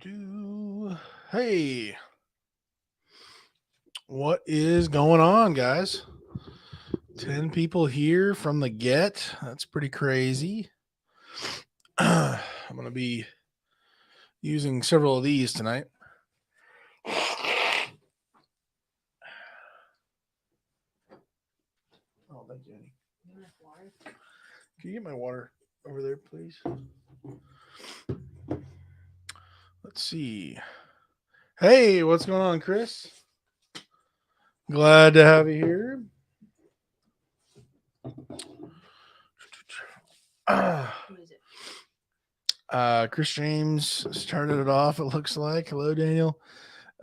Do. Hey, what is going on, guys? 10 people here from the get. That's pretty crazy. I'm going to be using several of these tonight. Oh, thank you, Annie. Can you get my water over there, please? Let's see. Hey, what's going on, Chris? Glad to have you here. Chris James started it off, it looks like. Hello, Daniel.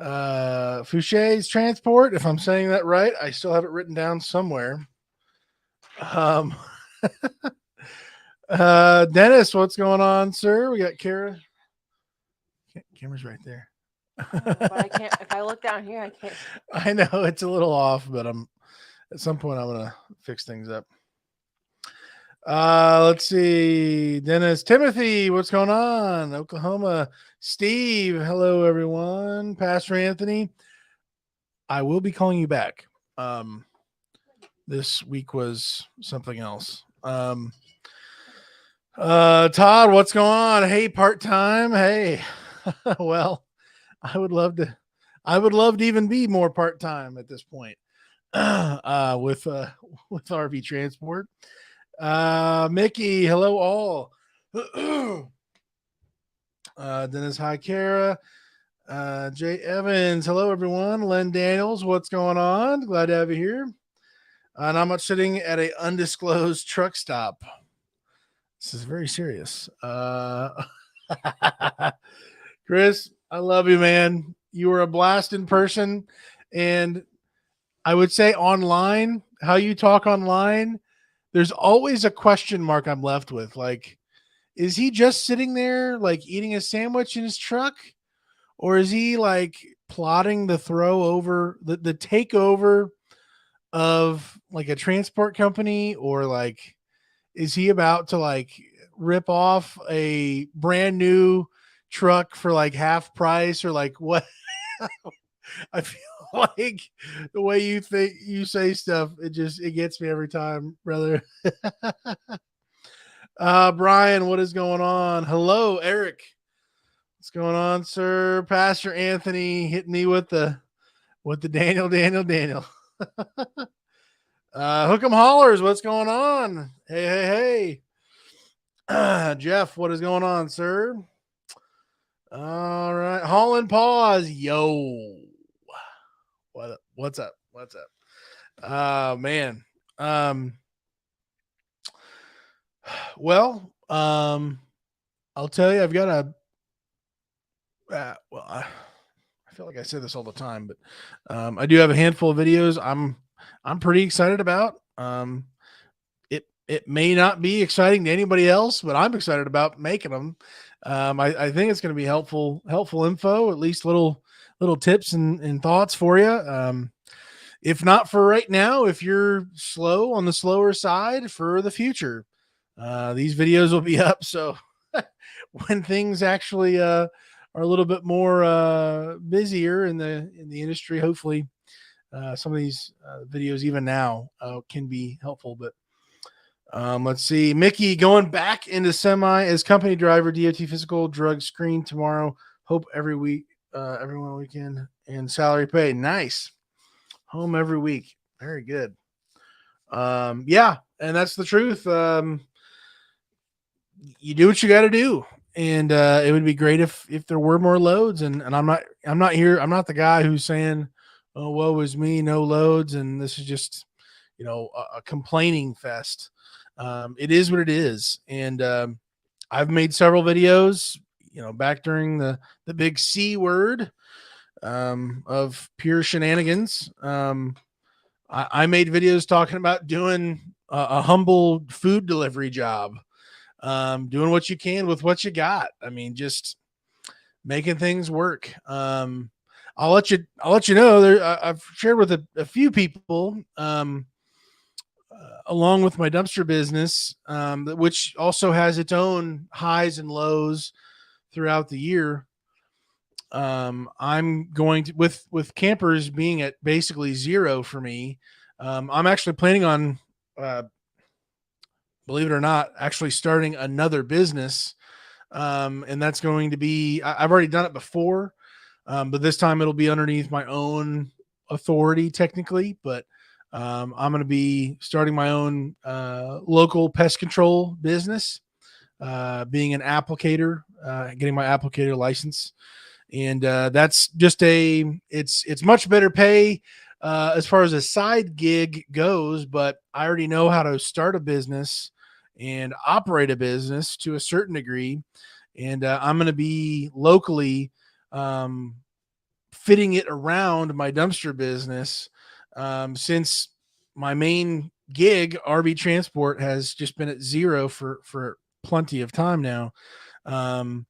Foucher's Transport, if I'm saying that right. I still have it written down somewhere. Um, Dennis, what's going on, sir? We got Kara. Camera's right there. But I can't. If I look down here, I can't. I know it's a little off, but at some point I'm gonna fix things up. Let's see. Dennis, Timothy, what's going on? Oklahoma. Steve, hello everyone. Pastor Anthony, I will be calling you back. This week was something else. Todd, what's going on? Hey, part-time. Hey. Well, I would love to even be more part-time at this point. With RV transport. Mickey, hello all. Dennis, hi, Kara. Jay Evans, hello everyone. Len Daniels, what's going on? Glad to have you here. And I'm sitting at a undisclosed truck stop. This is very serious. Chris, I love you, man. You were a blast in person, and I would say online, how you talk online, there's always a question mark I'm left with. Like, is he just sitting there, like eating a sandwich in his truck? Or is he like plotting the throw over the takeover of like a transport company? Or like, is he about to like rip off a brand new truck for like half price? Or like what? I feel like the way you say stuff, it gets me every time, brother. Brian, what is going on? Hello, Eric. What's going on, sir? Pastor Anthony hitting me with the Daniel. Hook 'em hollers, what's going on? Hey. Jeff, what is going on, sir? All right. Holland pause. Yo. What's up? Man. Well, I'll tell you, I've got I feel like I say this all the time, but I do have a handful of videos I'm pretty excited about. It may not be exciting to anybody else, but I'm excited about making them. I think it's going to be helpful info, at least little tips and thoughts for you. If not for right now, if you're on the slower side, for the future, these videos will be up. So when things actually are a little bit more busier in the industry, hopefully some of these videos even now can be helpful. But let's see. Mickey, going back into semi as company driver, DOT physical, drug screen tomorrow. Hope every week, everyone weekend, and salary pay. Nice. Home every week. Very good. Yeah, and that's the truth. You do what you got to do, and it would be great if there were more loads. And I'm not here. I'm not the guy who's saying, "Oh, woe is me, no loads," and this is just a complaining fest. It is what it is, and I've made several videos, back during the big C word of pure shenanigans. I made videos talking about doing a humble food delivery job, doing what you can with what you got. I mean, just making things work. I'll let you know. I've shared with a few people, along with my dumpster business, which also has its own highs and lows throughout the year. I'm going to with campers being at basically zero for me. I'm actually planning on, uh, believe it or not, actually starting another business, and that's going to be. I've already done it before, but this time it'll be underneath my own authority technically. But I'm going to be starting my own local pest control business, being an applicator, getting my applicator license, and that's just it's much better pay as far as a side gig goes. But I already know how to start a business and operate a business to a certain degree, and I'm going to be locally um, fitting it around my dumpster business, since my main gig, RV transport, has just been at zero for plenty of time now. um,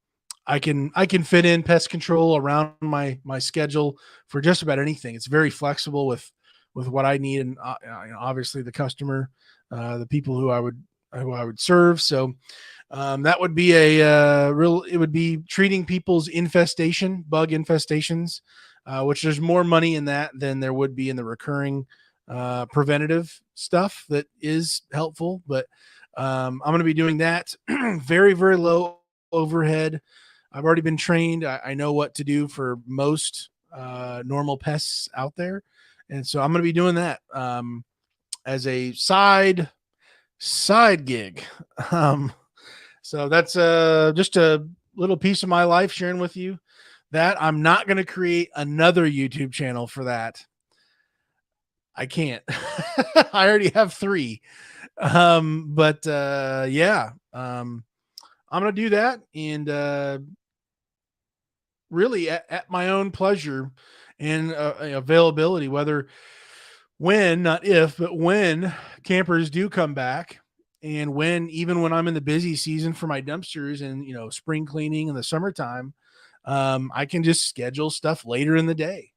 I can fit in pest control around my schedule for just about anything. It's very flexible with what I need, and obviously the customer, the people who I would serve. So that would be a real. It would be treating people's bug infestations, which there's more money in that than there would be in the recurring preventative stuff that is helpful. But I'm going to be doing that. Very, very low overhead. I've already been trained. I know what to do for most normal pests out there, and so I'm going to be doing that as a side gig. Um, so that's just a little piece of my life sharing with you. That I'm not going to create another YouTube channel for that. I can't. I already have three. But yeah, I'm going to do that, and really at my own pleasure and availability, whether when, not if, but when campers do come back, and even when I'm in the busy season for my dumpsters and spring cleaning in the summertime, I can just schedule stuff later in the day.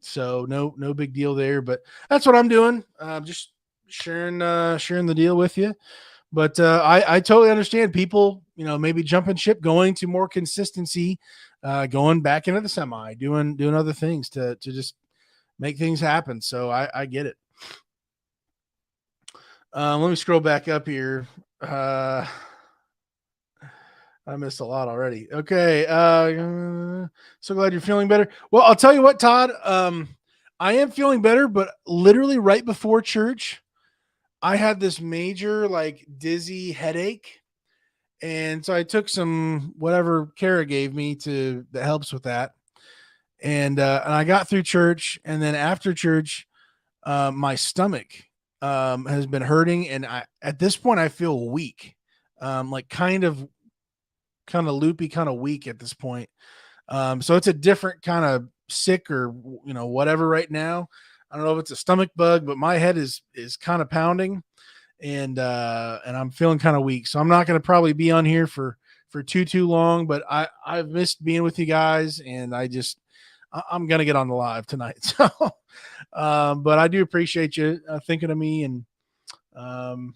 So no big deal there, but that's what I'm doing. Just sharing the deal with you. But I totally understand people, maybe jumping ship, going to more consistency, going back into the semi, doing other things to just make things happen. So I get it. Let me scroll back up here. I missed a lot already. Okay. So glad you're feeling better. Well, I'll tell you what, Todd. I am feeling better, but literally right before church, I had this major, like, dizzy headache. And so I took some whatever Kara gave me that helps with that. And I got through church, and then after church, my stomach has been hurting, and at this point I feel weak, like kind of loopy, kind of weak at this point. So it's a different kind of sick, or whatever right now. I don't know if it's a stomach bug, but my head is kind of pounding, and I'm feeling kind of weak. So I'm not going to probably be on here for too long. But I've missed being with you guys, and I'm going to get on the live tonight. So, but I do appreciate you thinking of me, and um,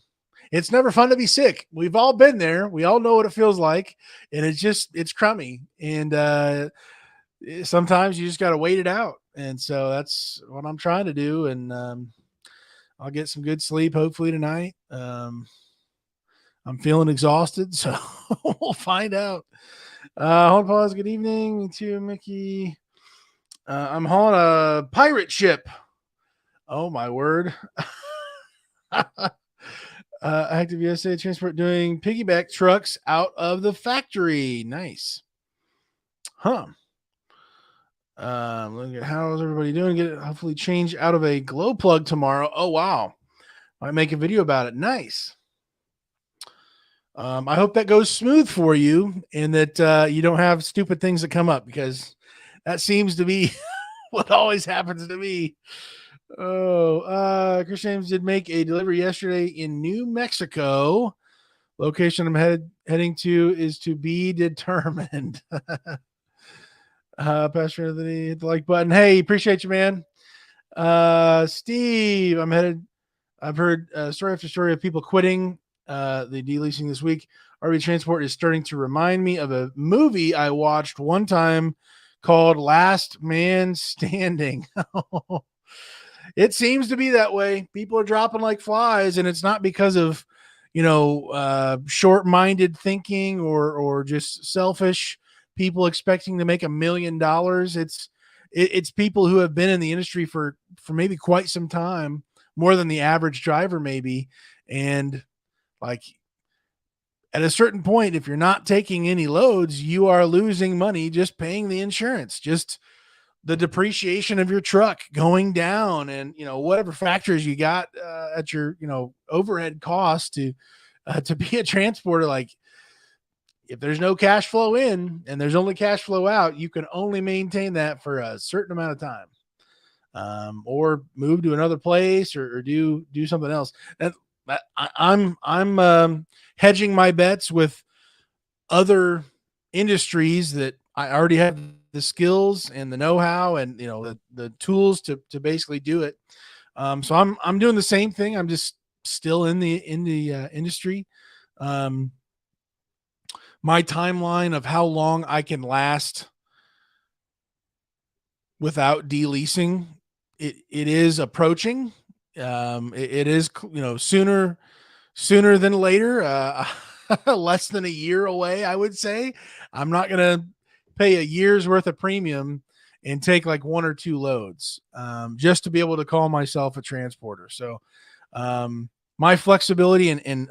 it's never fun to be sick. We've all been there. We all know what it feels like, and it's crummy. And sometimes you just got to wait it out. And so that's what I'm trying to do. And I'll get some good sleep hopefully tonight. I'm feeling exhausted, so we'll find out. Hold pause. Good evening. Me too, Mickey. I'm hauling a pirate ship. Oh my word. Active USA Transport doing piggyback trucks out of the factory. Nice. Huh. Look at how's everybody doing. Get it hopefully change out of a glow plug tomorrow. Oh wow. Might make a video about it. Nice. I hope that goes smooth for you, and that you don't have stupid things that come up, because that seems to be what always happens to me. Oh, Chris James did make a delivery yesterday in New Mexico. Location I'm heading to is to be determined. Pastor Anthony, hit the like button. Hey, appreciate you, man. Steve, I've heard story after story of people quitting the deleasing this week. RV Transport is starting to remind me of a movie I watched one time called Last Man Standing. It seems to be that way. People are dropping like flies, and it's not because of, short-minded thinking or just selfish people expecting to make $1 million. It's people who have been in the industry for maybe quite some time, more than the average driver maybe, and like at a certain point, if you're not taking any loads, you are losing money just paying the insurance, just the depreciation of your truck going down, and whatever factors you got at your overhead cost to be a transporter. Like, if there's no cash flow in and there's only cash flow out, you can only maintain that for a certain amount of time, or move to another place, or do something else. And I'm hedging my bets with other industries that I already have the skills and the know-how and the tools to basically do it. So I'm doing the same thing. I'm just still in the industry. My timeline of how long I can last without deleasing it is approaching. It is sooner than later. Less than a year away, I would say. I'm not going to pay a year's worth of premium and take like 1 or 2 loads just to be able to call myself a transporter. So my flexibility and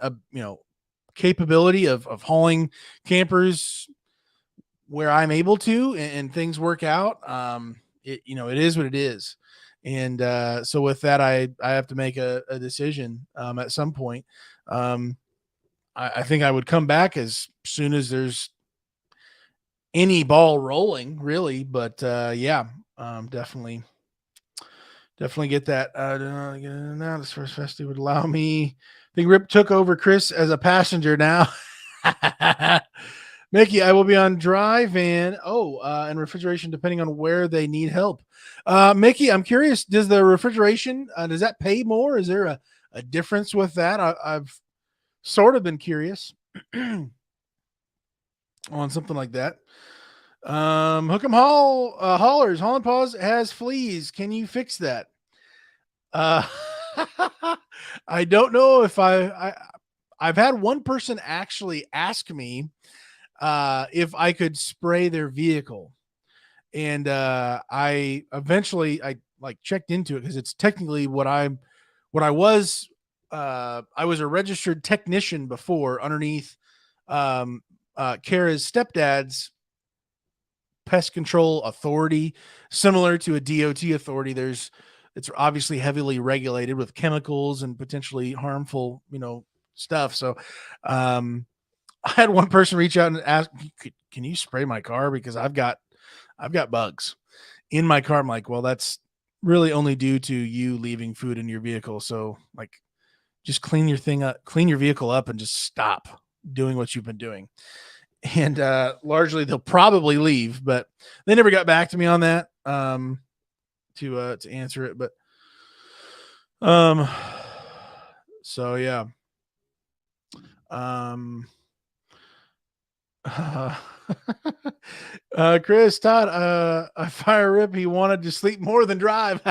capability of hauling campers where I'm able to, and things work out, it is what it is. And so with that, I have to make a decision at some point. I think I would come back as soon as there's any ball rolling, really. But definitely get that. Now this first festival would allow me. I think Rip took over Chris as a passenger now. Mickey, I will be on dry van. And refrigeration, depending on where they need help. Mickey, I'm curious. Does the refrigeration does that pay more? Is there a difference with that? I've sort of been curious on something like that. Hook'em Haulers, Holland Paws has fleas. Can you fix that? I don't know if I've had one person actually ask me if I could spray their vehicle, and I eventually like checked into it, because it's technically what I was. I was a registered technician before underneath Kara's stepdad's pest control authority, similar to a DOT authority. It's obviously heavily regulated with chemicals and potentially harmful, stuff. So I had one person reach out and ask, can you spray my car? Because I've got bugs in my car. I'm like, well, that's really only due to you leaving food in your vehicle. So like, just clean your vehicle up and just stop doing what you've been doing. And largely they'll probably leave, but they never got back to me on that to answer it. But so yeah. Chris Todd, I fire Rip. He wanted to sleep more than drive.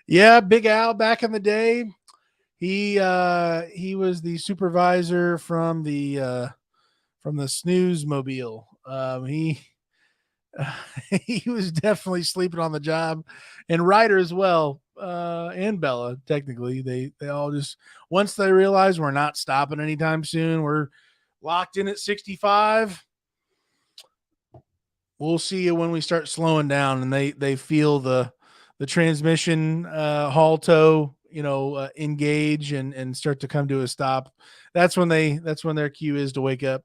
Yeah, Big Al back in the day. He was the supervisor from the snooze mobile. He he was definitely sleeping on the job, and Ryder as well, and Bella. Technically, they all just, once they realize we're not stopping anytime soon, we're locked in at 65. We'll see you when we start slowing down, and they feel the transmission haul toe, engage and start to come to a stop. That's when their cue is to wake up.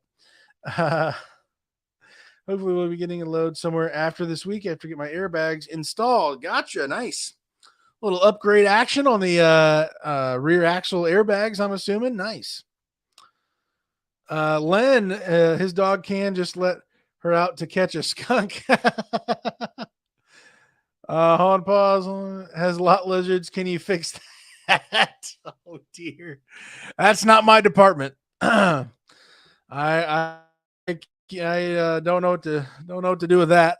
Hopefully we'll be getting a load somewhere after this week after I get my airbags installed. Gotcha. Nice. Little upgrade action on the rear axle airbags, I'm assuming. Nice. Len, his dog can just let her out to catch a skunk. Holland Paws has lot lizards. Can you fix that? Oh dear, that's not my department. I don't know what to do with that.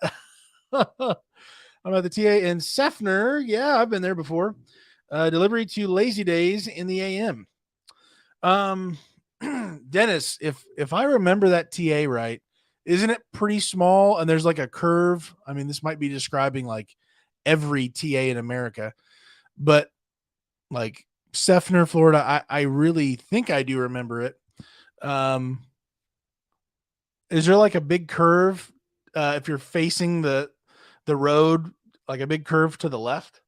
I'm at the TA in Sefner. Yeah, I've been there before. Delivery to Lazy Days in the AM. Um, Dennis, if I remember that TA right, isn't it pretty small? And there's like a curve. I mean, this might be describing like every TA in America, but like Sefner, Florida, I really think I do remember it. Um, is there like a big curve if you're facing the road, like a big curve to the left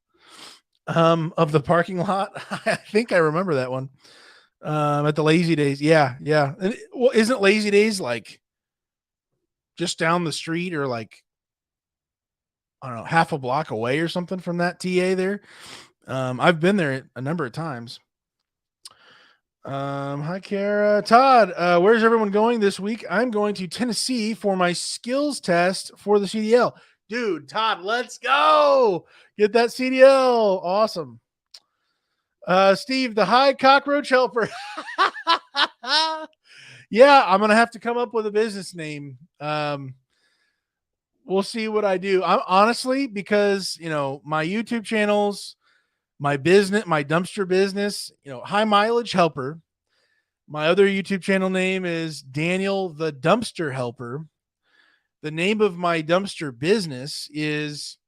of the parking lot? I think I remember that one. At the Lazy Days. Yeah, yeah. And well, isn't Lazy Days like just down the street or like I don't know, half a block away or something from that TA there? I've been there a number of times. Hi Kara. Todd, where's everyone going this week? I'm going to Tennessee for my skills test for the CDL. Dude, Todd, let's go. Get that CDL. Awesome. Steve, the high cockroach helper. Yeah, I'm gonna have to come up with a business name. We'll see what I do. I'm honestly because my YouTube channels, my business, my dumpster business, high mileage helper. My other YouTube channel name is Daniel the Dumpster Helper. The name of my dumpster business is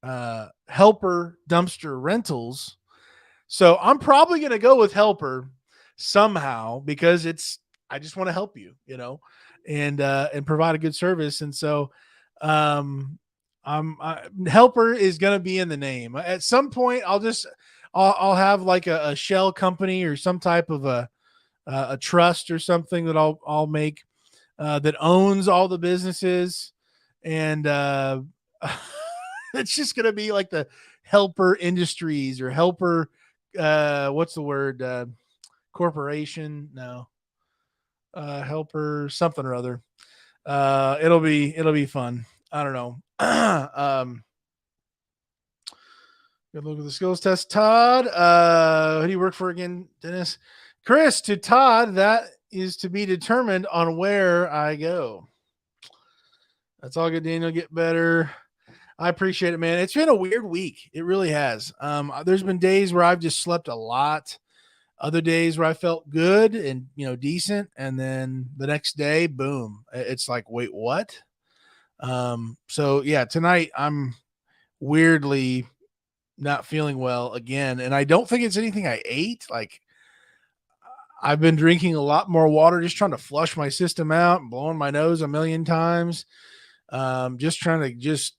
Helper Dumpster Rentals. So I'm probably going to go with Helper somehow because I just want to help you, and provide a good service. And so Helper is going to be in the name. At some point I'll have like a shell company or some type of a trust or something that I'll make that owns all the businesses, and it's just gonna be like the Helper Industries or Helper. What's the word? Corporation? No, Helper something or other. It'll be fun. I don't know. Good look at the skills test, Todd. Who do you work for again, Dennis? Chris, to Todd, that is to be determined on where I go. That's all good, Daniel. Get better. I appreciate it, man. It's been a weird week. It really has. There's been days where I've just slept a lot. Other days where I felt good and decent, and then the next day, boom, it's like, wait, what? So yeah, tonight I'm weirdly not feeling well again, and I don't think it's anything I ate. Like I've been drinking a lot more water, just trying to flush my system out and blowing my nose a million times. Just trying to just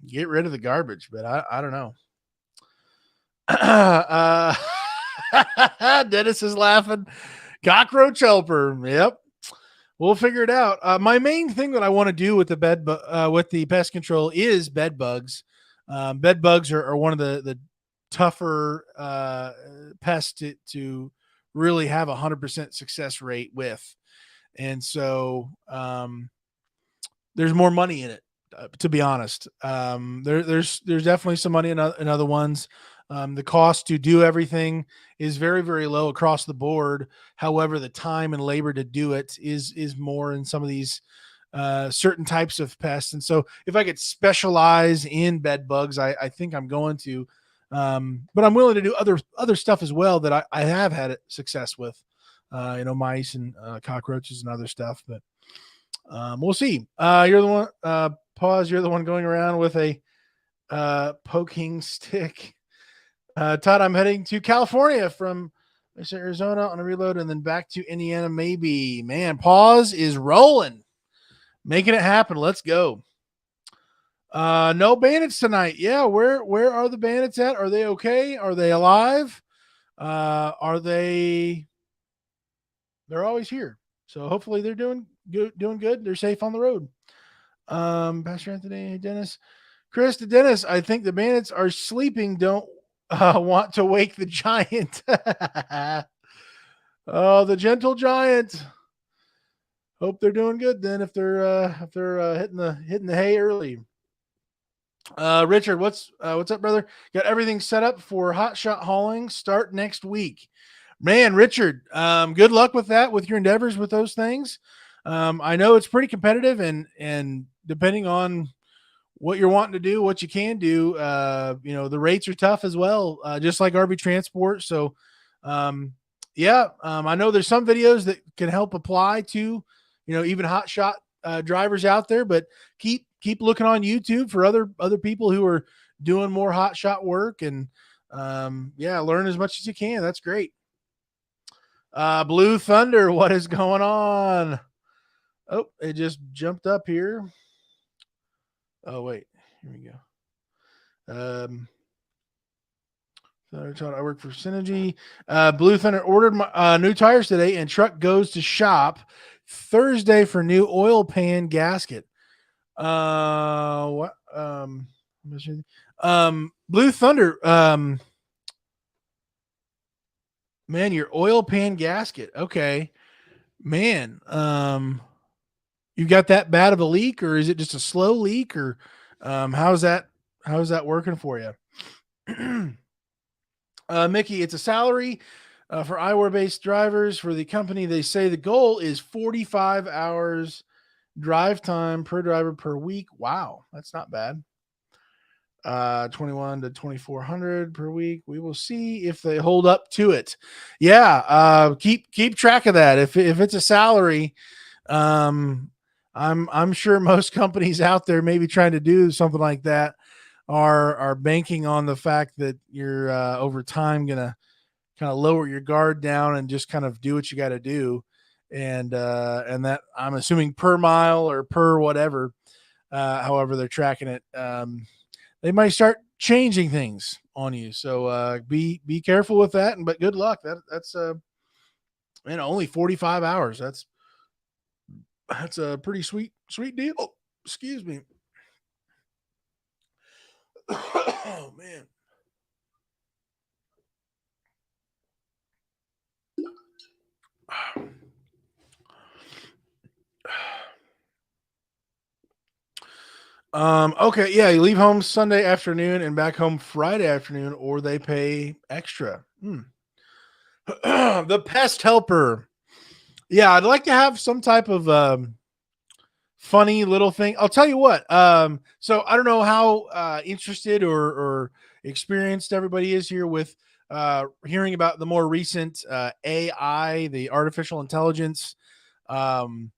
get rid of the garbage, but I don't know. Dennis is laughing. Cockroach helper. Yep. We'll figure it out. My main thing that I want to do with with the pest control is bed bugs. Bed bugs are one of the tougher pests to really have 100% success rate with, and so there's more money in it. To be honest, there's definitely some money in other ones. The cost to do everything is very, very low across the board. However, the time and labor to do it is more in some of these certain types of pests. And so, if I could specialize in bed bugs, I think I'm going to. But I'm willing to do other stuff as well that I have had success with. Mice and cockroaches and other stuff. But we'll see. You're the one. Pause. You're the one going around with a poking stick. Todd, I'm heading to California from Arizona on a reload and then back to Indiana. Maybe. Man, pause is rolling, making it happen. Let's go. No bandits tonight. Yeah, where are the bandits at? Are they okay? Are they alive? Are they? They're always here. So hopefully they're doing good. They're safe on the road. Pastor Anthony, Dennis, Chris, to Dennis. I think the bandits are sleeping. Don't want to wake the giant. Oh, the gentle giant. Hope they're doing good then. If they're hitting the hay early. Richard, what's up, brother? Got everything set up for hot shot hauling. Start next week. Man, Richard, good luck with that, with your endeavors with those things. I know it's pretty competitive, and depending on what you're wanting to do, what you can do, the rates are tough as well, just like RV Transport. So, um, yeah, I know there's some videos that can help apply to, even hot shot drivers out there, but keep looking on YouTube for other people who are doing more hot shot work, and yeah, learn as much as you can. That's great. Blue Thunder, what is going on? Oh, it just jumped up here. Oh, wait, here we go. I work for Synergy. Blue Thunder ordered my new tires today, and truck goes to shop Thursday for new oil pan gasket. What? Blue Thunder. Man, your oil pan gasket. Okay, man. You got that bad of a leak, or is it just a slow leak, or how's that? How's that working for you? Mickey, it's a salary for Iowa based drivers for the company. They say the goal is 45 hours drive time per driver per week. Wow, that's not bad. 21 to 2400 per week. We will see if they hold up to it. Yeah, keep track of that. If it's a salary, I'm sure most companies out there maybe trying to do something like that are banking on the fact that you're over time gonna kind of lower your guard down and just kind of do what you got to do, and that I'm assuming per mile or per whatever, however they're tracking it. They might start changing things on you, so be careful with that. But good luck. That's only 45 hours. That's a pretty sweet deal. Oh, excuse me. Oh man. Okay, yeah, you leave home Sunday afternoon and back home Friday afternoon, or they pay extra. The pest helper. Yeah, I'd like to have some type of funny little thing. I'll tell you what. So I don't know how interested or experienced everybody is here with hearing about the more recent AI, the artificial intelligence um,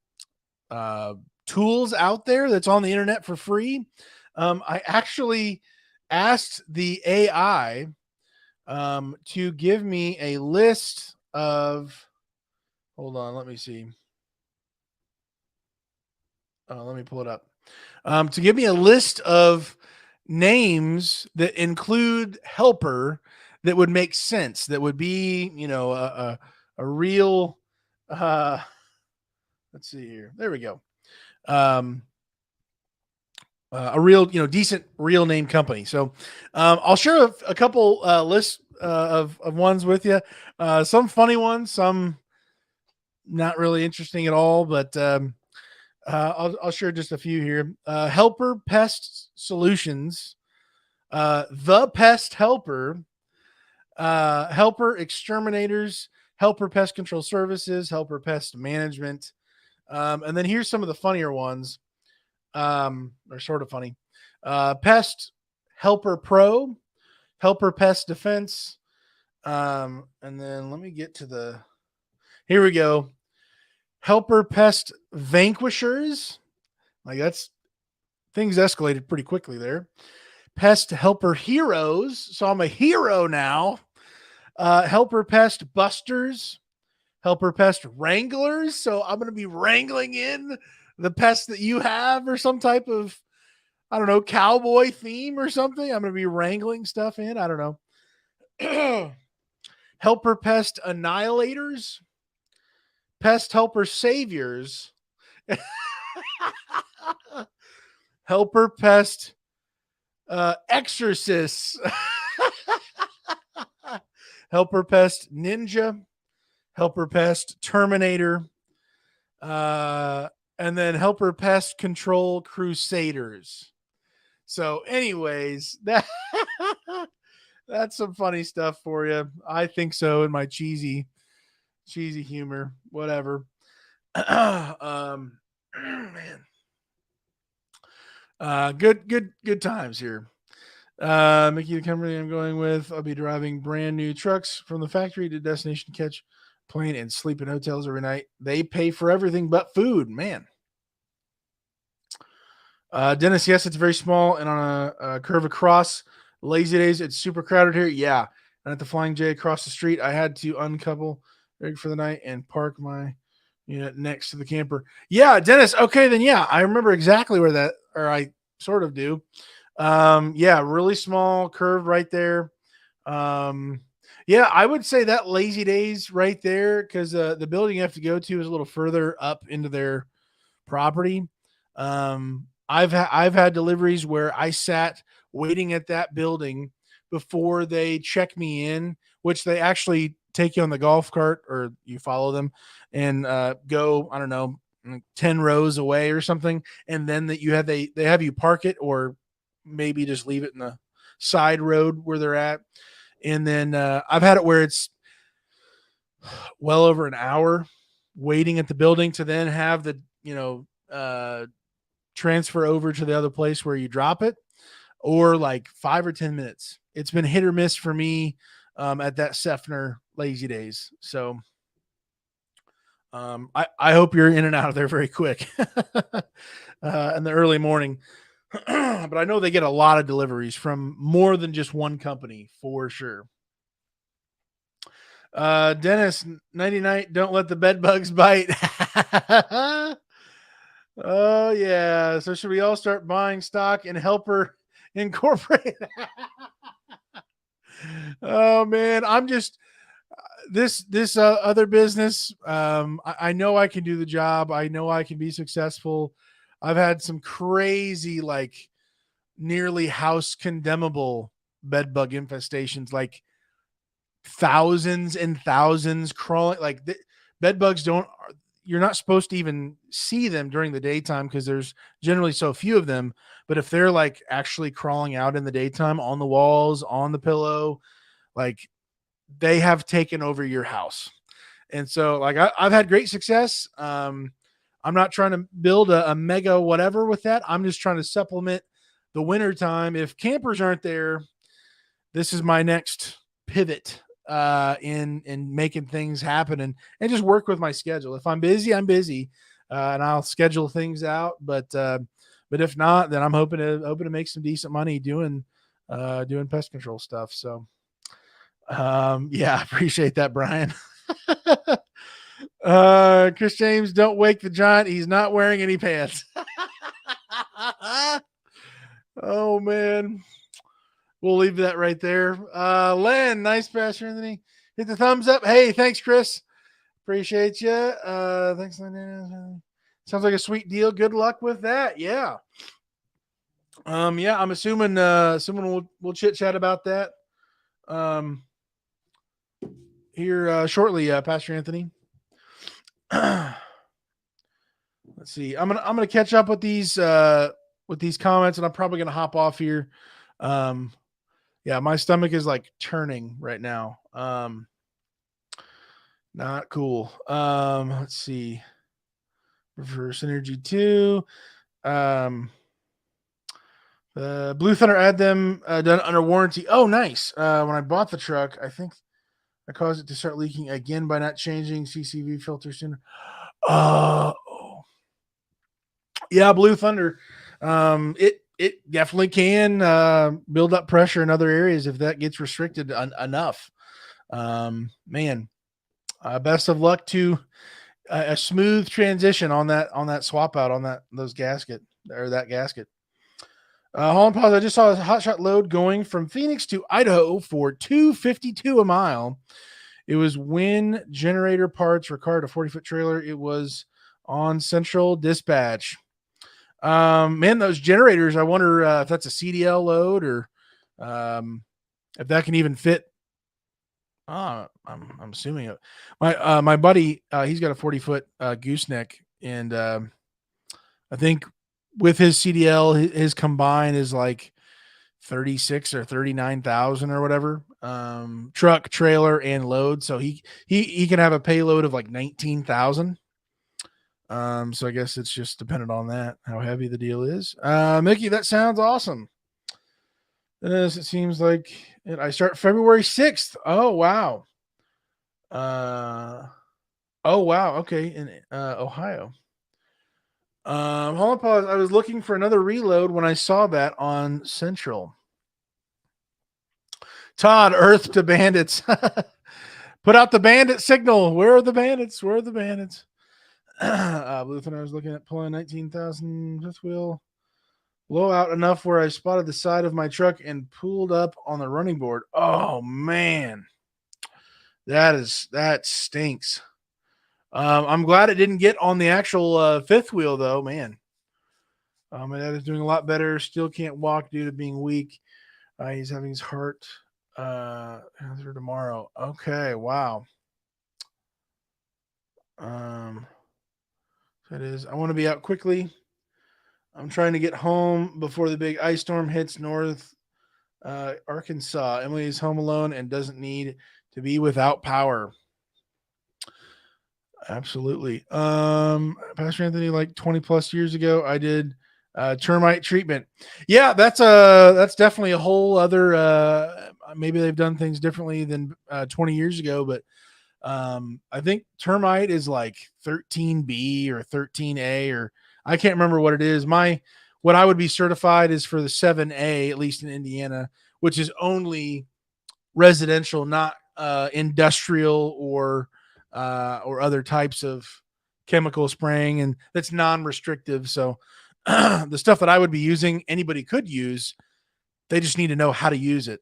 uh, tools out there that's on the internet for free. I actually asked the AI to give me a list of. Hold on, let me see. Let me pull it up. To give me a list of names that include helper that would make sense, that would be, a real. Uh, let's see here. There we go. Um, a real, decent real name company. So I'll share a couple lists of ones with you. Some funny ones, some not really interesting at all, but I'll share just a few here. Helper Pest Solutions, The Pest Helper, Helper Exterminators, Helper Pest Control Services, Helper Pest Management. And then here's some of the funnier ones, or sort of funny. Pest Helper Pro, Helper Pest Defense. And then let me get to here we go. Helper Pest Vanquishers. Like things escalated pretty quickly there. Pest Helper Heroes. So I'm a hero now. Helper Pest Busters. Helper Pest Wranglers. So I'm going to be wrangling in the pests that you have, or some type of, I don't know, cowboy theme or something. I'm going to be wrangling stuff in. I don't know. Helper Pest Annihilators. Pest Helper Saviors. Helper Pest Exorcists. Helper Pest Ninja. Helper Pest Terminator. And then Helper Pest Control Crusaders. So, anyways, that's some funny stuff for you. I think so in my cheesy humor, whatever. Man, good times here. Mickey, the company I'm going with, I'll be driving brand new trucks from the factory to destination, catch plane, and sleep in hotels every night. They pay for everything but food, man. Dennis, yes, it's very small and on a curve across. Lazy days, it's super crowded here. Yeah. And at the Flying J across the street, I had to uncouple rig for the night and park my unit next to the camper. Yeah, Dennis. Okay, then yeah, I remember exactly where that, or I sort of do. Yeah, really small curve right there. Um, yeah, I would say that Lazy Days right there because the building you have to go to is a little further up into their property. I've had deliveries where I sat waiting at that building before they check me in, which they actually take you on the golf cart or you follow them and go, I don't know, 10 rows away or something. And then that they have you park it or maybe just leave it in the side road where they're at. And then I've had it where it's well over an hour waiting at the building to then have the, transfer over to the other place where you drop it, or like 5 or 10 minutes. It's been hit or miss for me at that Sefner Lazy Days. So I hope you're in and out of there very quick in the early morning. But I know they get a lot of deliveries from more than just one company for sure. Dennis 99, don't let the bed bugs bite. Oh yeah. So should we all start buying stock in Helper Incorporated? Oh man, I'm just this other business. I know I can do the job. I know I can be successful. I've had some crazy, like nearly house condemnable bed bug infestations, like thousands and thousands crawling. Like bed bugs don't. You're not supposed to even see them during the daytime because there's generally so few of them. But if they're like actually crawling out in the daytime on the walls, on the pillow, like they have taken over your house. And so like I've had great success. I'm not trying to build a mega whatever with that. I'm just trying to supplement the winter time. If campers aren't there, this is my next pivot in making things happen and just work with my schedule. If I'm busy, I'm busy, and I'll schedule things out. But if not, then I'm hoping to make some decent money doing pest control stuff. So yeah, I appreciate that, Brian. Chris James, don't wake the giant. He's not wearing any pants. Oh man. We'll leave that right there. Len, nice Pastor Anthony. Hit the thumbs up. Hey, thanks, Chris. Appreciate you. Thanks, Len. Sounds like a sweet deal. Good luck with that. Yeah. Yeah, I'm assuming someone will chit chat about that. Here shortly, Pastor Anthony. Let's see. I'm gonna catch up with these comments, and I'm probably gonna hop off here. Yeah, my stomach is like turning right now. Not cool. Let's see. Reverse Energy 2. Blue Thunder had them done under warranty. Oh, nice. When I bought the truck, I think I caused it to start leaking again by not changing CCV filter sooner. Yeah, Blue Thunder. It definitely can build up pressure in other areas if that gets restricted enough. Man, best of luck to a smooth transition on that swap out on that gasket. Holland Pause, I just saw a hotshot load going from Phoenix to Idaho for $252 a mile. It was wind generator parts required a 40-foot trailer. It was on Central Dispatch. Man, those generators, I wonder if that's a CDL load or if that can even fit. I'm assuming it. My buddy, he's got a 40-foot gooseneck, and I think with his CDL, his combine is like 36 or 39,000 or whatever. Truck, trailer, and load. So he can have a payload of like 19,000. So I guess it's just dependent on that, how heavy the deal is. Mickey, that sounds awesome. It seems like I start February 6th. Oh wow. Uh oh wow. Okay, in Ohio. Hold on, pause. I was looking for another reload when I saw that on Central. Todd, Earth to bandits. Put out the bandit signal. Where are the bandits? Where are the bandits? Bluefin, I was looking at pulling 19,000 fifth wheel. Blow out enough where I spotted the side of my truck and pulled up on the running board. Oh man, that stinks. I'm glad it didn't get on the actual fifth wheel though, man. My dad is doing a lot better. Still can't walk due to being weak. He's having his heart through tomorrow. Okay, wow. That is. I want to be out quickly. I'm trying to get home before the big ice storm hits North Arkansas. Emily is home alone and doesn't need to be without power. Absolutely. Pastor Anthony, like 20 plus years ago, I did termite treatment. Yeah, that's definitely a whole other maybe they've done things differently than 20 years ago, but I think termite is like 13B or 13A, or I can't remember what it is. What I would be certified is for the 7A, at least in Indiana, which is only residential, not industrial or other types of chemical spraying, and that's non-restrictive. So the stuff that I would be using, anybody could use. They just need to know how to use it,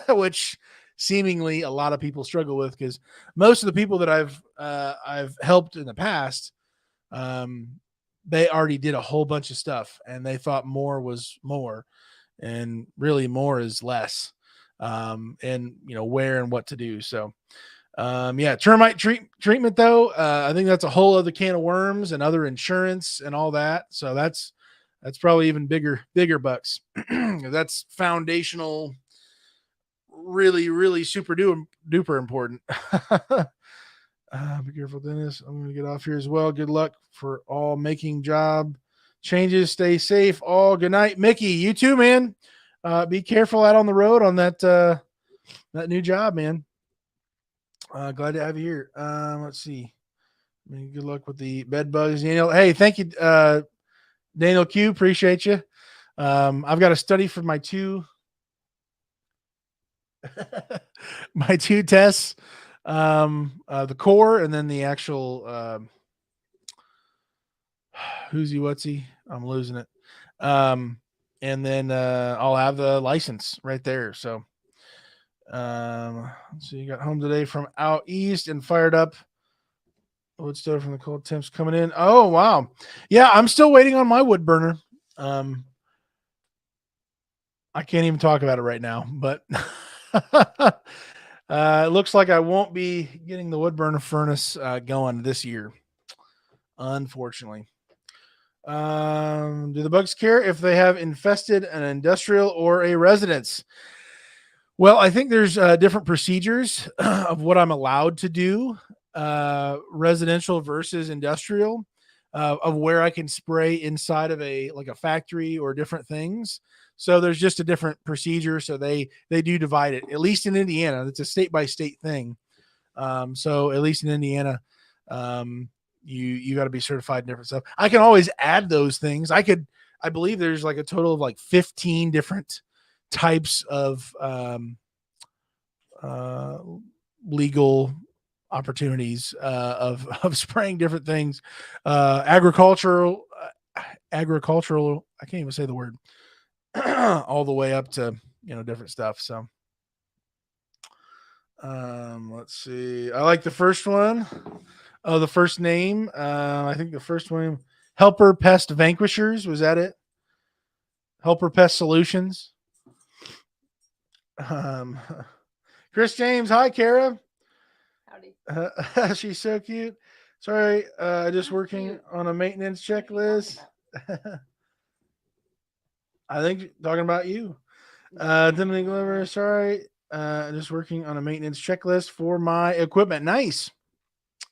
which seemingly a lot of people struggle with, because most of the people that I've helped in the past, they already did a whole bunch of stuff and they thought more was more, and really more is less, and where and what to do. So yeah, termite treatment though, I think that's a whole other can of worms and other insurance and all that. So that's probably even bigger bucks. That's foundational, really, really super duper important. Be careful, Dennis. I'm going to get off here as well. Good luck for all making job changes. Stay safe. All good night, Mickey. You too, man. Be careful out on the road on that new job, man. Glad to have you here. Let's see. Good luck with the bed bugs, Daniel. Hey, thank you, Daniel Q. Appreciate you. I've got to study for my two my two tests, the core and then the actual who's he, what's he? I'm losing it. And then I'll have the license right there. So so you got home today from out east and fired up. Wood stove from the cold temps coming in. Oh wow. Yeah, I'm still waiting on my wood burner. I can't even talk about it right now, but it looks like I won't be getting the wood burner furnace going this year, unfortunately. Do the bugs care if they have infested an industrial or a residence? Well, I think there's different procedures of what I'm allowed to do, residential versus industrial, of where I can spray inside of a factory or different things. So there's just a different procedure. So they do divide it, at least in Indiana. It's a state by state thing. So at least in Indiana, you got to be certified in different stuff. I can always add those things. I believe there's like a total of like 15 different types of legal opportunities of spraying different things, agricultural, I can't even say the word, all the way up to different stuff. So let's see. I like the first one. Oh, the first name. I think the first one, Helper Pest Vanquishers. Was that it? Helper Pest Solutions. Chris James. Hi, Kara. Howdy. She's so cute. Sorry, just working on a maintenance checklist. I think talking about you. Timothy Glover, sorry. Just working on a maintenance checklist for my equipment. Nice.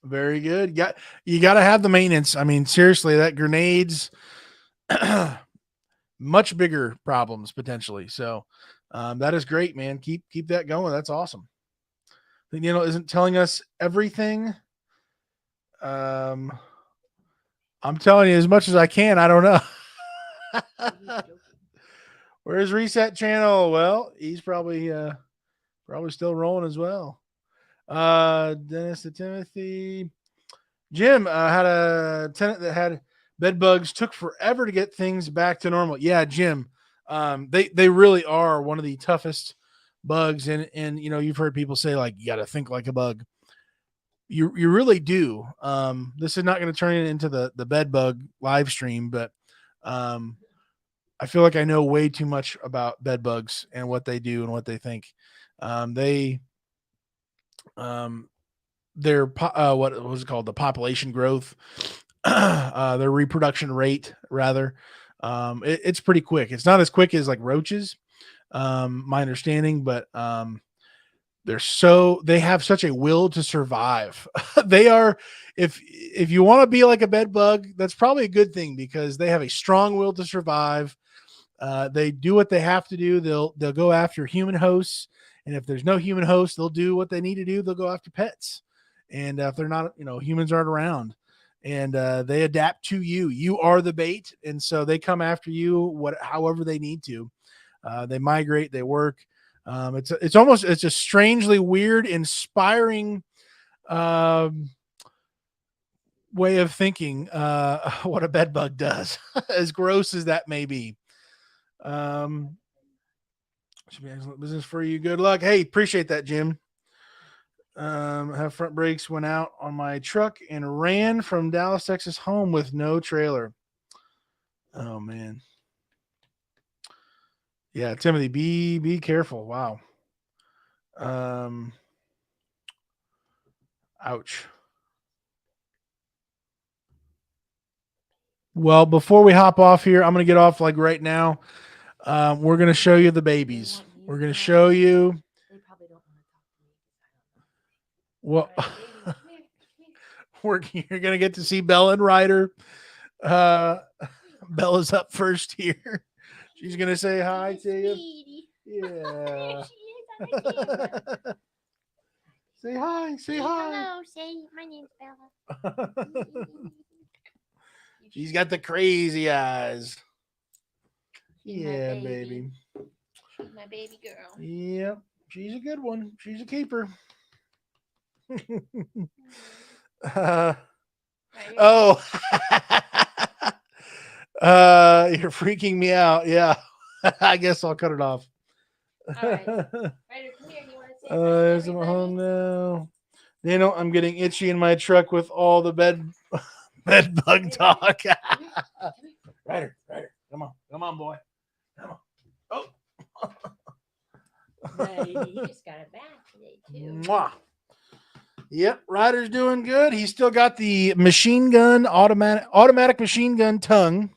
Very good. You got to have the maintenance. I mean, seriously, that grenades, much bigger problems potentially. So that is great, man. Keep that going. That's awesome. I think Daniel isn't telling us everything. Um, I'm telling you as much as I can. I don't know. Where's Reset Channel? Well, he's probably still rolling as well. Dennis to Timothy. Jim had a tenant that had bed bugs. Took forever to get things back to normal. Yeah, Jim. They really are one of the toughest bugs, and you've heard people say like you got to think like a bug. You really do. This is not going to turn it into the bed bug live stream, but I feel like I know way too much about bed bugs and what they do and what they think. They their what was it called, the population growth, their reproduction rate rather. It's pretty quick. It's not as quick as like roaches, my understanding, but they have such a will to survive. They are, if you want to be like a bed bug, that's probably a good thing because they have a strong will to survive. They do what they have to do. They'll go after human hosts, and if there's no human host, they'll do what they need to do. They'll go after pets, and if they're not, humans aren't around, and they adapt to you. You are the bait, and so they come after you however they need to. They migrate. They work. It's a strangely weird, inspiring way of thinking. What a bed bug does, as gross as that may be. Um, should be excellent business for you. Good luck. Hey, appreciate that, Jim. Have front brakes went out on my truck and ran from Dallas, Texas home with no trailer. Oh man. Yeah, Timothy, be careful. Wow. Um ouch. Well, before we hop off here, I'm gonna get off like right now. We're gonna show you the babies. We're gonna show you. They probably don't want to talk to me. Well, you're gonna get to see Bella and Ryder. Uh, Bella's up first here. She's gonna say hi to you. Yeah. Say hi. Say hi. Hello. Say my name's Bella. She's got the crazy eyes. She's Yeah, baby. She's my baby girl. Yep. She's a good one. She's a keeper. Oh. You're freaking me out. Yeah. I guess I'll cut it off. All right. Ryder, come here. You want to say hi to There's my everybody? home now. I'm getting itchy in my truck with all the bed bug talk. Ryder, come on, boy. Come on. Oh. He just got it back today too. Mwah. Yep, Ryder's doing good. He's still got the machine gun automatic machine gun tongue,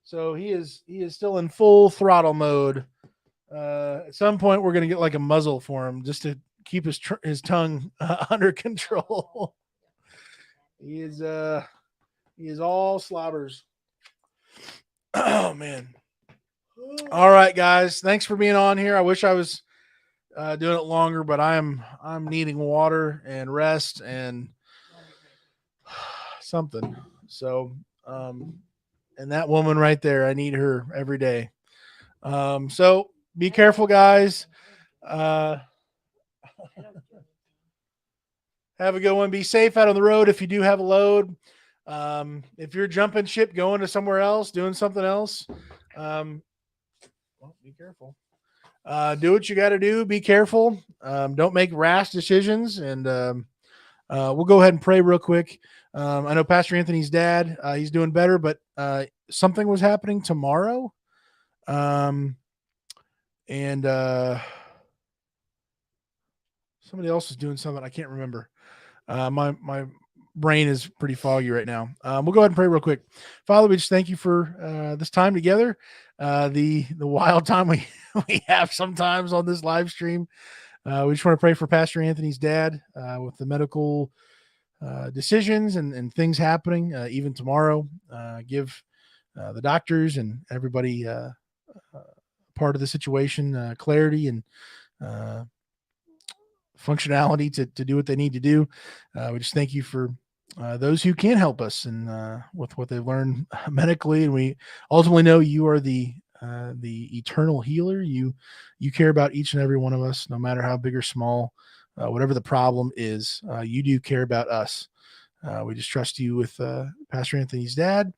so he is still in full throttle mode. At some point, we're gonna get like a muzzle for him just to keep his tongue under control. He is all slobbers. Oh man. All right, guys. Thanks for being on here. I wish I was doing it longer, but I'm needing water and rest and something. So, and that woman right there, I need her every day. So be careful, guys. Have a good one. Be safe out on the road if you do have a load. If you're jumping ship, going to somewhere else, doing something else, well, be careful. Do what you got to do. Be careful. Don't make rash decisions. And we'll go ahead and pray real quick. I know Pastor Anthony's dad, he's doing better, but something was happening tomorrow. And somebody else is doing something. I can't remember. My brain is pretty foggy right now. We'll go ahead and pray real quick. Father, we just thank you for this time together, the wild time we we have sometimes on this live stream. We just want to pray for Pastor Anthony's dad with the medical decisions and things happening even tomorrow. Give the doctors and everybody part of the situation clarity and uh, functionality to do what they need to do. We just thank you for those who can help us and with what they've learned medically, and we ultimately know you are the eternal healer. You care about each and every one of us, no matter how big or small, whatever the problem is. You do care about us. We just trust you with Pastor Anthony's dad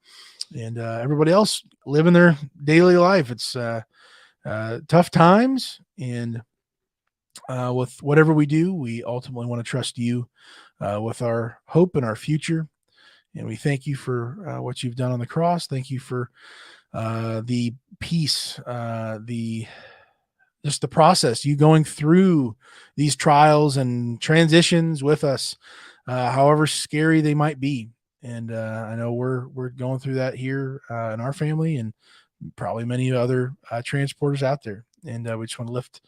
and everybody else living their daily life. It's tough times, and with whatever we do, we ultimately want to trust you with our hope and our future. And we thank you for what you've done on the cross. Thank you for the peace, the just the process, you going through these trials and transitions with us, however scary they might be. And I know we're going through that here in our family, and probably many other transporters out there. And we just want to lift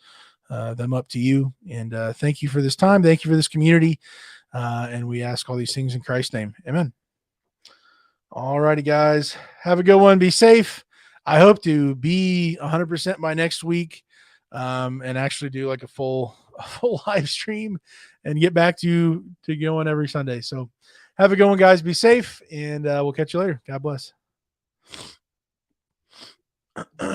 them up to you. And thank you for this time. Thank you for this community. And we ask all these things in Christ's name. Amen. All righty, guys. Have a good one. Be safe. I hope to be 100% by next week and actually do like a full live stream and get back to going every Sunday. So have a good one, guys. Be safe, and we'll catch you later. God bless.